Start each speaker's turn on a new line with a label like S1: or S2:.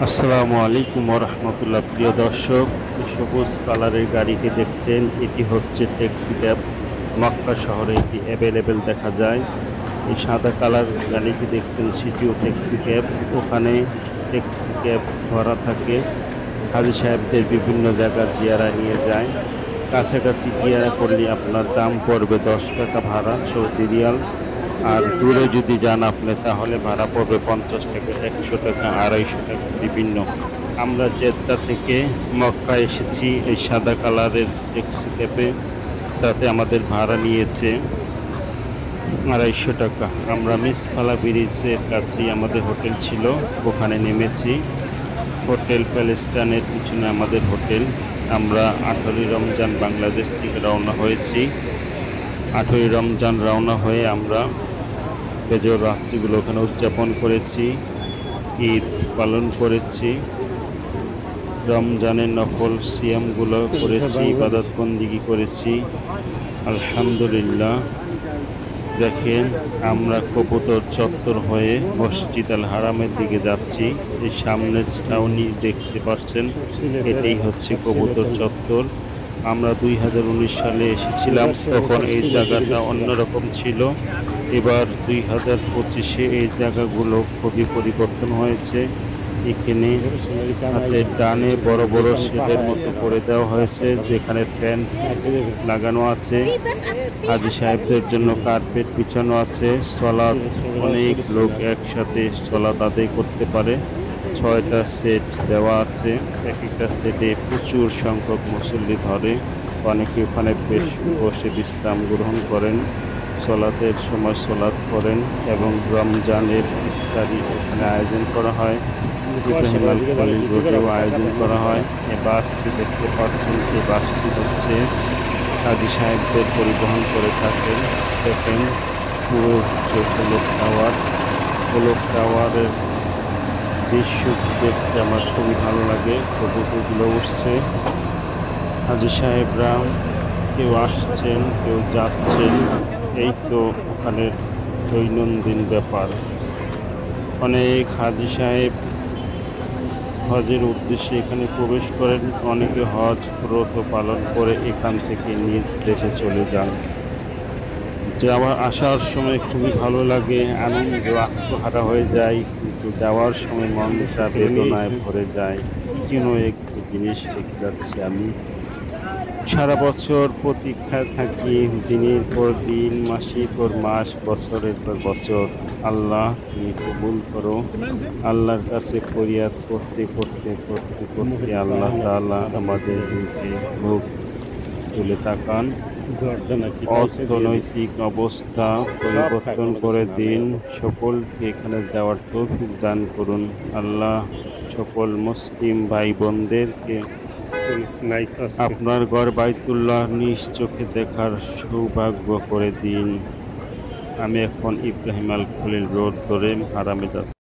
S1: আসসালামু আলাইকুম রহমতুল্লাহ। প্রিয় দর্শক, সবুজ কালারের গাড়িটি দেখছেন, এটি হচ্ছে ট্যাক্সি ক্যাব। মক্কা শহরে এটি অ্যাভেলেবেল দেখা যায়। এই সাদা কালার গাড়িটি দেখছেন, সেটিও ট্যাক্সি ক্যাব। ওখানে ট্যাক্সি ক্যাব ধরা থাকে, হাজী সাহেবদের বিভিন্ন জায়গার জিয়ারা নিয়ে যায়। কাছাকাছি জিয়ারা করলে আপনার দাম পড়বে 10 টাকা ভাড়া, সৌদি রিয়াল। আর দূরে যদি যান আপনি, তাহলে ভাড়া পড়বে 50 টাকা, 100 টাকা, 250 টাকা বিভিন্ন। আমরা জেদ্দা থেকে মক্কা এসেছি এই সাদা কালারের ট্যাক্সি ক্যাবে। তাতে আমাদের ভাড়া নিয়েছে 250 টাকা। আমরা মিসফালা ব্রিজের কাছেই আমাদের হোটেল ছিল, ওখানে নেমেছি। হোটেল প্যালেস্টাইনের পিছনে আমাদের হোটেল। আমরা 18ই রমজান বাংলাদেশ থেকে রওনা হয়েছি। 18ই রমজান রওনা হয়ে আমরা বেজোর রাত্রিগুলো ওখানে উদযাপন করেছি, ঈদ পালন করেছি, রমজানের নফল সিয়ামগুলো করেছি, ইবাদত বন্দিগি করেছি। আলহামদুলিল্লাহ। দেখেন, আমরা কবুতর চত্বর হয়ে মসজিদ আল হারামের দিকে যাচ্ছি। এই সামনের ছাউনি দেখতে পাচ্ছেন, এটাই হচ্ছে কবুতর চত্বর। আমরা 2019 সালে এসেছিলাম, তখন এই জায়গাটা অন্যরকম ছিল। এবার 2025-এ এই জায়গাগুলো খুবই পরিবর্তন হয়েছে। এখানে হাতের ডানে বড় বড় শেডের মতো করে দেওয়া হয়েছে, যেখানে ফ্যান লাগানো আছে। হাজী সাহেবদের জন্য কার্পেট বিছানো আছে। সলাত, অনেক লোক একসাথে সলাত আদায় করতে পারে। 6টা সেট দেওয়া আছে, এক একটা সেটে প্রচুর সংখ্যক মুসল্লি ধরে। অনেকে ওখানে বসে বিশ্রাম গ্রহণ করেন, সলাতের সময় সলাত করেন, এবং রমজানের ইফতারি এখানে আয়োজন করা হয়। ইব্রাহিম আল খলিল রোডেও আয়োজন করা হয়। এই বাসটি দেখতে পাচ্ছেন, এই বাসটি হচ্ছে হাজী সাহেবদের পরিবহন করে থাকেন। দেখেন, পুরো যে গোলক টাওয়ারের দৃশ্য দেখতে আমার খুবই ভালো লাগে। কবুতরগুলো উঠছে, হাজী সাহেবরা কেউ আসছেন, কেউ যাচ্ছেন। এই তো ওখানে দৈনন্দিন ব্যাপার। অনেক হাজী সাহেব হজের উদ্দেশ্যে এখানে প্রবেশ করেন। অনেকে হজ ব্রত পালন করে এখান থেকে নিজ দেশে চলে যান। আসার সময় খুবই ভালো লাগে, আনন্দ আত্মহারা হয়ে যায়, কিন্তু যাওয়ার সময় মনটা বেদনায় ভরে যায়। কেন একটি জিনিস রেখে যাচ্ছি আমি। সারা বছর প্রতীক্ষায় থাকি, দিনের পর দিন, মাসের পর মাস, বছরের পর বছর। আল্লাহ, তুমি কবুল করো। আল্লাহর কাছে ফরিয়াদ করতে করতে করতে করতে আল্লাহ তাআলা আমাদের মুখ তুলে তাকান। অর্থনৈতিক অবস্থা পরিবর্তন করে দিন। সকলকে এখানে যাওয়ার তৌফিক দান করুন। আল্লাহ সকল মুসলিম ভাই বোনদেরকে আপনার ঘর বাইতুল্লাহ নিজ চোখে দেখার সৌভাগ্য করে দিন। আমি এখন ইব্রাহিম আল খলিল রোড ধরে হারামে যাচ্ছি।